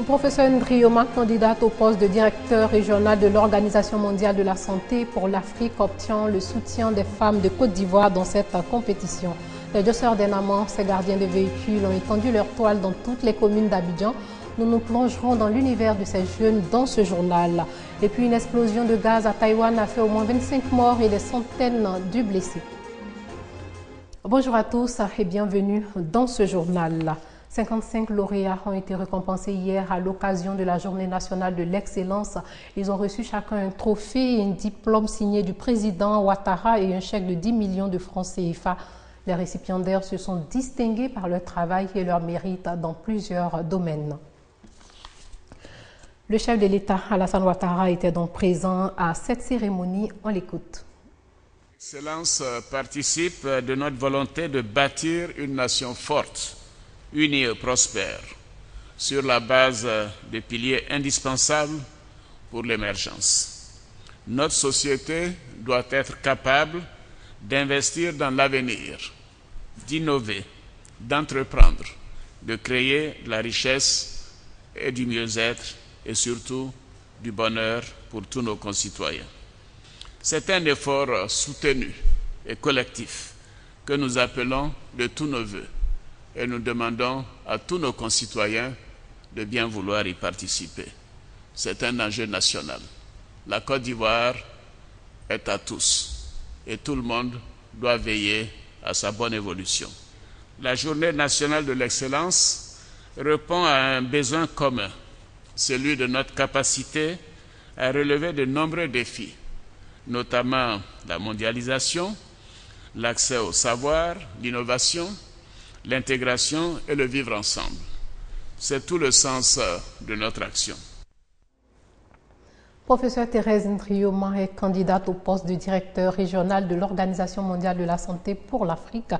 Professeur Ndrioma, candidate au poste de directeur régional de l'Organisation mondiale de la santé pour l'Afrique, obtient le soutien des femmes de Côte d'Ivoire dans cette compétition. Les dosseurs d'Enamant, ces gardiens de véhicules, ont étendu leur toile dans toutes les communes d'Abidjan. Nous nous plongerons dans l'univers de ces jeunes dans ce journal. Et puis une explosion de gaz à Taïwan a fait au moins 25 morts et des centaines de blessés. Bonjour à tous et bienvenue dans ce journal. 55 lauréats ont été récompensés hier à l'occasion de la Journée nationale de l'excellence. Ils ont reçu chacun un trophée et un diplôme signé du président Ouattara et un chèque de 10 millions de francs CFA. Les récipiendaires se sont distingués par leur travail et leur mérite dans plusieurs domaines. Le chef de l'État, Alassane Ouattara, était donc présent à cette cérémonie. On l'écoute. L'excellence participe de notre volonté de bâtir une nation forte, unie et prospère, sur la base des piliers indispensables pour l'émergence. Notre société doit être capable d'investir dans l'avenir, d'innover, d'entreprendre, de créer de la richesse et du mieux-être et surtout du bonheur pour tous nos concitoyens. C'est un effort soutenu et collectif que nous appelons de tous nos vœux et nous demandons à tous nos concitoyens de bien vouloir y participer. C'est un enjeu national. La Côte d'Ivoire est à tous et tout le monde doit veiller à sa bonne évolution. La Journée nationale de l'excellence répond à un besoin commun, celui de notre capacité à relever de nombreux défis, notamment la mondialisation, l'accès au savoir, l'innovation, l'intégration et le vivre ensemble. C'est tout le sens de notre action. Professeur Thérèse Ndrioma est candidate au poste de directeur régional de l'Organisation mondiale de la santé pour l'Afrique.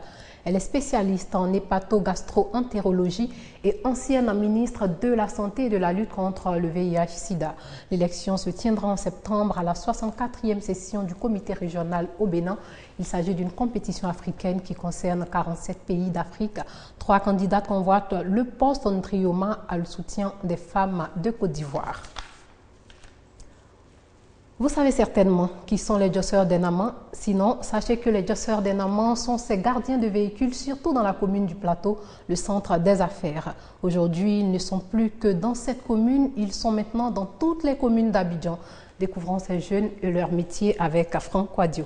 Elle est spécialiste en hépato-gastro-entérologie et ancienne ministre de la Santé et de la lutte contre le VIH-Sida. L'élection se tiendra en septembre à la 64e session du comité régional au Bénin. Il s'agit d'une compétition africaine qui concerne 47 pays d'Afrique. 3 candidats convoitent le poste. Ndrioma a le soutien des femmes de Côte d'Ivoire. Vous savez certainement qui sont les dosseurs d'Enamant. Sinon, sachez que les dosseurs d'Enamant sont ces gardiens de véhicules, surtout dans la commune du Plateau, le centre des affaires. Aujourd'hui, ils ne sont plus que dans cette commune, ils sont maintenant dans toutes les communes d'Abidjan. Découvrons ces jeunes et leur métier avec Franck Quadio.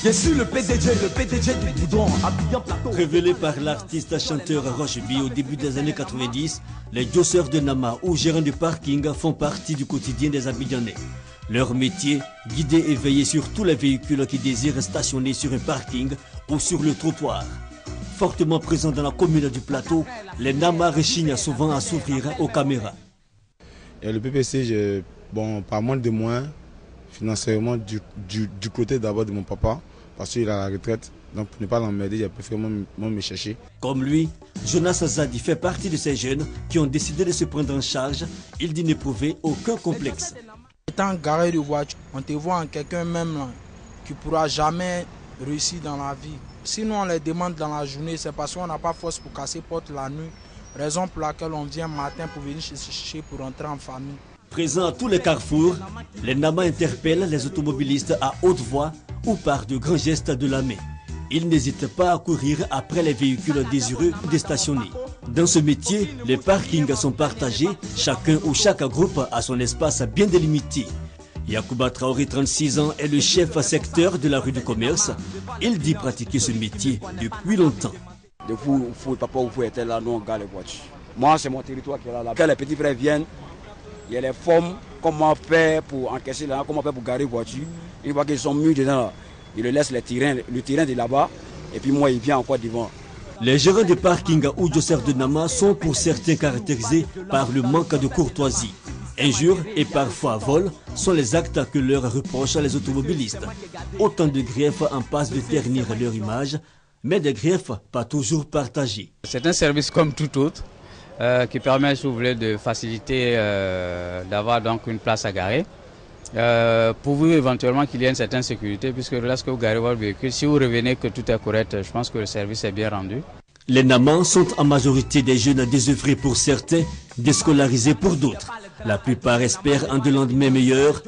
Je suis le PDG du Boudon, Abidjan Plateau. Révélé par l'artiste chanteur Roche B au début des années 90, les dosseurs de Nama ou gérants de parking font partie du quotidien des Abidjanais. Leur métier, guider et veiller sur tous les véhicules qui désirent stationner sur un parking ou sur le trottoir. Fortement présents dans la commune du Plateau, les Nama rechignent souvent à s'ouvrir aux caméras. Et le PPC, pas moins de moyens financièrement du côté d'abord de mon papa, parce qu'il est à la retraite. Donc pour ne pas l'emmerder, j'ai préféré me chercher. Comme lui, Jonas Zadi fait partie de ces jeunes qui ont décidé de se prendre en charge. Il dit n'éprouver aucun complexe. Étant garé de voiture, on te voit en quelqu'un même là, qui ne pourra jamais réussir dans la vie. Sinon on les demande dans la journée, c'est parce qu'on n'a pas force pour casser porte la nuit. Raison pour laquelle on vient matin pour venir chercher pour rentrer en famille. Présents à tous les carrefours, les Nama interpellent les automobilistes à haute voix ou par de grands gestes de la main. Ils n'hésitent pas à courir après les véhicules désireux de stationner. Dans ce métier, les parkings sont partagés, chacun ou chaque groupe a son espace bien délimité. Yacouba Traoré, 36 ans, est le chef secteur de la rue du commerce. Il dit pratiquer ce métier depuis longtemps. De vous, papa, vous êtes là, nous on garde les voitures. Moi, c'est mon territoire qui est là. Quand les petits frères viennent, il y a les formes, comment faire pour encaisser là, comment faire pour garer les voitures. Une fois qu'ils sont mis dedans, là, ils le laissent le terrain de là-bas, et puis moi, il vient encore devant. Les gérants de parking ou dosseurs de Nama sont pour certains caractérisés par le manque de courtoisie. Injures et parfois vols sont les actes que leur reprochent les automobilistes. Autant de griefs en passe de ternir leur image, mais des griefs pas toujours partagés. C'est un service comme tout autre qui permet, si vous voulez, de faciliter d'avoir donc une place à garer. Pourvu éventuellement qu'il y ait une certaine sécurité, puisque lorsque vous garez votre véhicule, si vous revenez que tout est correct, je pense que le service est bien rendu. Les Namans sont en majorité des jeunes désœuvrés pour certains, déscolarisés pour d'autres. La plupart espèrent un lendemain meilleur.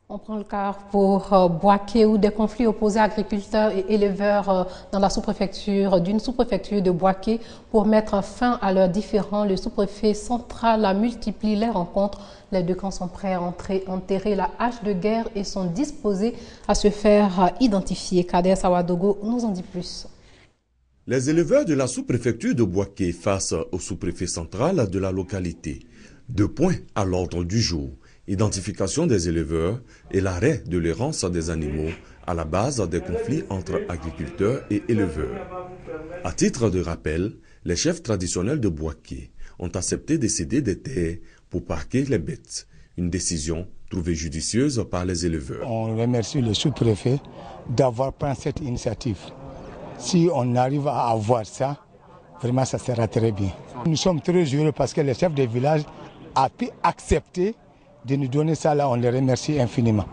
On prend le car pour Boaké, où des conflits opposés agriculteurs et éleveurs dans la sous-préfecture, d'une sous-préfecture de Boaké. Pour mettre fin à leurs différends, le sous-préfet central a multiplié les rencontres. Les deux camps sont prêts à enterrer la hache de guerre et sont disposés à se faire identifier. Kader Sawadogo nous en dit plus. Les éleveurs de la sous-préfecture de Boaké face au sous-préfet central de la localité. 2 points à l'ordre du jour. Identification des éleveurs et l'arrêt de l'errance des animaux à la base des conflits entre agriculteurs et éleveurs. À titre de rappel, les chefs traditionnels de Boaké ont accepté de céder des terres pour parquer les bêtes. Une décision trouvée judicieuse par les éleveurs. On remercie le sous-préfet d'avoir pris cette initiative. Si on arrive à avoir ça, vraiment ça sera très bien. Nous sommes très heureux parce que les chefs des villages ont pu accepter de nous donner ça là, on les remercie infiniment.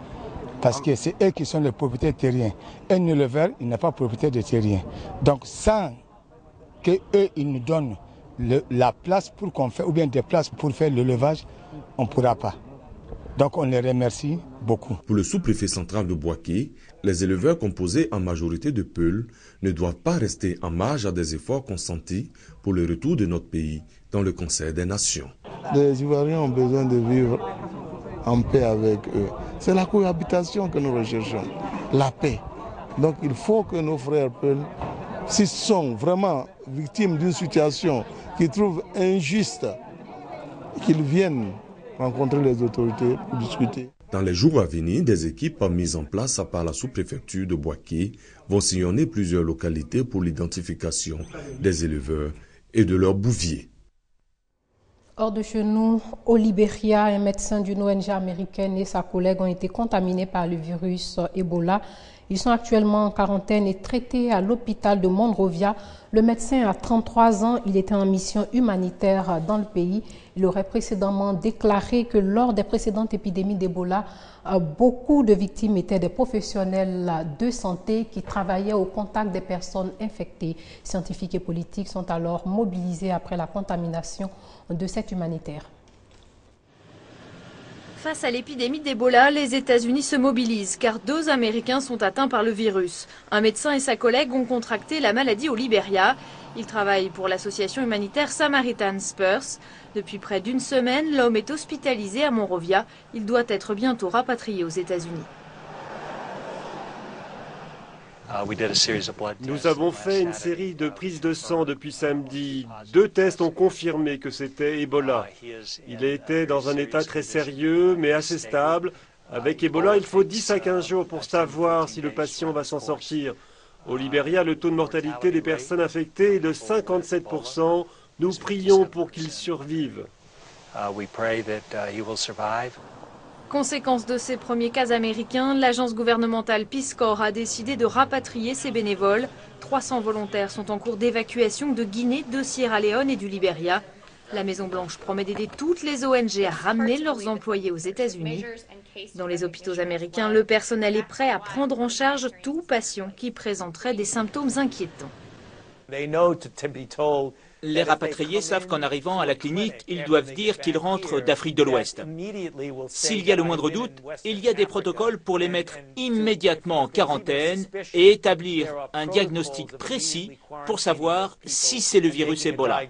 Parce que c'est eux qui sont les propriétaires terriens. Un éleveur, il n'a pas propriétaire de terrien. Donc sans qu'eux, ils nous donnent la place pour qu'on fait, ou bien des places pour faire l'élevage, on ne pourra pas. Donc on les remercie beaucoup. Pour le sous-préfet central de Boaké, les éleveurs composés en majorité de Peuls ne doivent pas rester en marge à des efforts consentis pour le retour de notre pays dans le Conseil des Nations. Les Ivoiriens ont besoin de vivre en paix avec eux. C'est la cohabitation que nous recherchons, la paix. Donc il faut que nos frères Peuls, s'ils sont vraiment victimes d'une situation qu'ils trouvent injuste, qu'ils viennent rencontrer les autorités pour discuter. Dans les jours à venir, des équipes mises en place par la sous-préfecture de Boaké vont sillonner plusieurs localités pour l'identification des éleveurs et de leurs bouviers. Hors de chez nous, au Libéria, un médecin d'une ONG américaine et sa collègue ont été contaminés par le virus Ebola. Ils sont actuellement en quarantaine et traités à l'hôpital de Monrovia. Le médecin a 33 ans, il était en mission humanitaire dans le pays. Il aurait précédemment déclaré que lors des précédentes épidémies d'Ebola, beaucoup de victimes étaient des professionnels de santé qui travaillaient au contact des personnes infectées. Scientifiques et politiques sont alors mobilisés après la contamination de cet humanitaire. Face à l'épidémie d'Ebola, les États-Unis se mobilisent car 2 Américains sont atteints par le virus. Un médecin et sa collègue ont contracté la maladie au Libéria. Ils travaillent pour l'association humanitaire Samaritan Spurs. Depuis près d'1 semaine, l'homme est hospitalisé à Monrovia. Il doit être bientôt rapatrié aux États-Unis. Nous avons fait une série de prises de sang depuis samedi. 2 tests ont confirmé que c'était Ebola. Il était dans un état très sérieux, mais assez stable. Avec Ebola, il faut 10 à 15 jours pour savoir si le patient va s'en sortir. Au Libéria, le taux de mortalité des personnes infectées est de 57%. Nous prions pour qu'il survive. Conséquence de ces premiers cas américains, l'agence gouvernementale Peace Corps a décidé de rapatrier ses bénévoles. 300 volontaires sont en cours d'évacuation de Guinée, de Sierra Leone et du Libéria. La Maison-Blanche promet d'aider toutes les ONG à ramener leurs employés aux États-Unis. Dans les hôpitaux américains, le personnel est prêt à prendre en charge tout patient qui présenterait des symptômes inquiétants. Les rapatriés savent qu'en arrivant à la clinique, ils doivent dire qu'ils rentrent d'Afrique de l'Ouest. S'il y a le moindre doute, il y a des protocoles pour les mettre immédiatement en quarantaine et établir un diagnostic précis pour savoir si c'est le virus Ebola.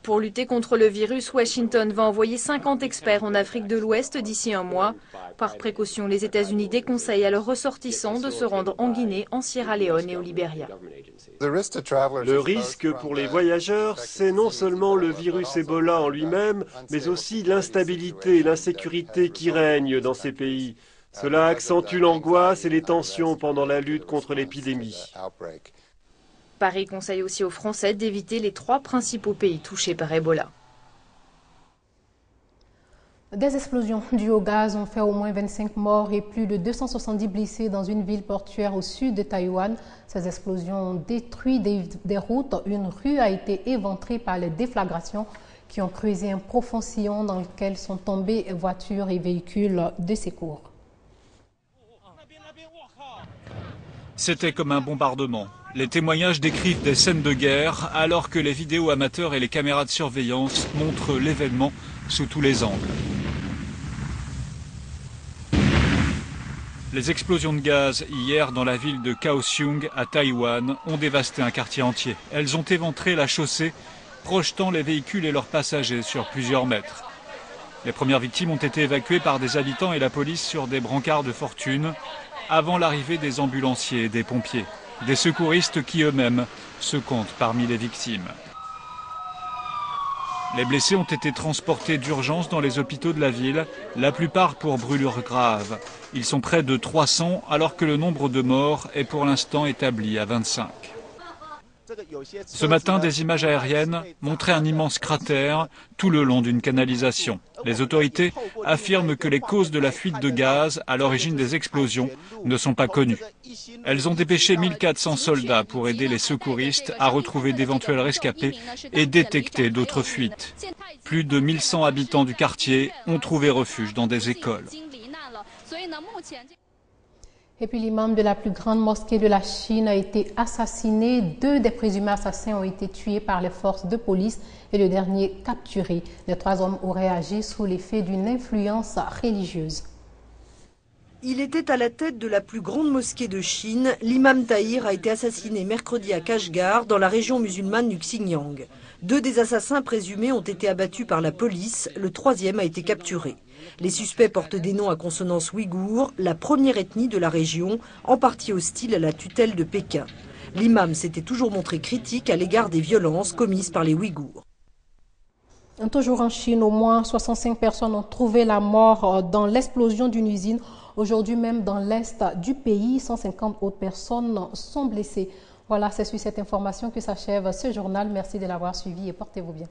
Pour lutter contre le virus, Washington va envoyer 50 experts en Afrique de l'Ouest d'ici 1 mois. Par précaution, les États-Unis déconseillent à leurs ressortissants de se rendre en Guinée, en Sierra Leone et au Libéria. Le risque pour les voyageurs, c'est non seulement le virus Ebola en lui-même, mais aussi l'instabilité et l'insécurité qui règnent dans ces pays. Cela accentue l'angoisse et les tensions pendant la lutte contre l'épidémie. Paris conseille aussi aux Français d'éviter les 3 principaux pays touchés par Ebola. Des explosions dues au gaz ont fait au moins 25 morts et plus de 270 blessés dans une ville portuaire au sud de Taïwan. Ces explosions ont détruit des routes. Une rue a été éventrée par les déflagrations qui ont creusé un profond sillon dans lequel sont tombées voitures et véhicules de secours. C'était comme un bombardement. Les témoignages décrivent des scènes de guerre, alors que les vidéos amateurs et les caméras de surveillance montrent l'événement sous tous les angles. Les explosions de gaz hier dans la ville de Kaohsiung à Taïwan ont dévasté un quartier entier. Elles ont éventré la chaussée, projetant les véhicules et leurs passagers sur plusieurs mètres. Les premières victimes ont été évacuées par des habitants et la police sur des brancards de fortune avant l'arrivée des ambulanciers et des pompiers. Des secouristes qui eux-mêmes se comptent parmi les victimes. Les blessés ont été transportés d'urgence dans les hôpitaux de la ville, la plupart pour brûlures graves. Ils sont près de 300 alors que le nombre de morts est pour l'instant établi à 25. Ce matin, des images aériennes montraient un immense cratère tout le long d'une canalisation. Les autorités affirment que les causes de la fuite de gaz à l'origine des explosions ne sont pas connues. Elles ont dépêché 1400 soldats pour aider les secouristes à retrouver d'éventuels rescapés et détecter d'autres fuites. Plus de 1100 habitants du quartier ont trouvé refuge dans des écoles. Et puis l'imam de la plus grande mosquée de la Chine a été assassiné. 2 des présumés assassins ont été tués par les forces de police et le dernier capturé. Les 3 hommes auraient agi sous l'effet d'une influence religieuse. Il était à la tête de la plus grande mosquée de Chine. L'imam Tahir a été assassiné mercredi à Kashgar, dans la région musulmane du Xinjiang. 2 des assassins présumés ont été abattus par la police. Le 3e a été capturé. Les suspects portent des noms à consonance ouïghour, la première ethnie de la région, en partie hostile à la tutelle de Pékin. L'imam s'était toujours montré critique à l'égard des violences commises par les Ouïghours. Toujours en Chine, au moins 65 personnes ont trouvé la mort dans l'explosion d'une usine. Aujourd'hui même, dans l'est du pays, 150 autres personnes sont blessées. Voilà, c'est sur cette information que s'achève ce journal. Merci de l'avoir suivi et portez-vous bien.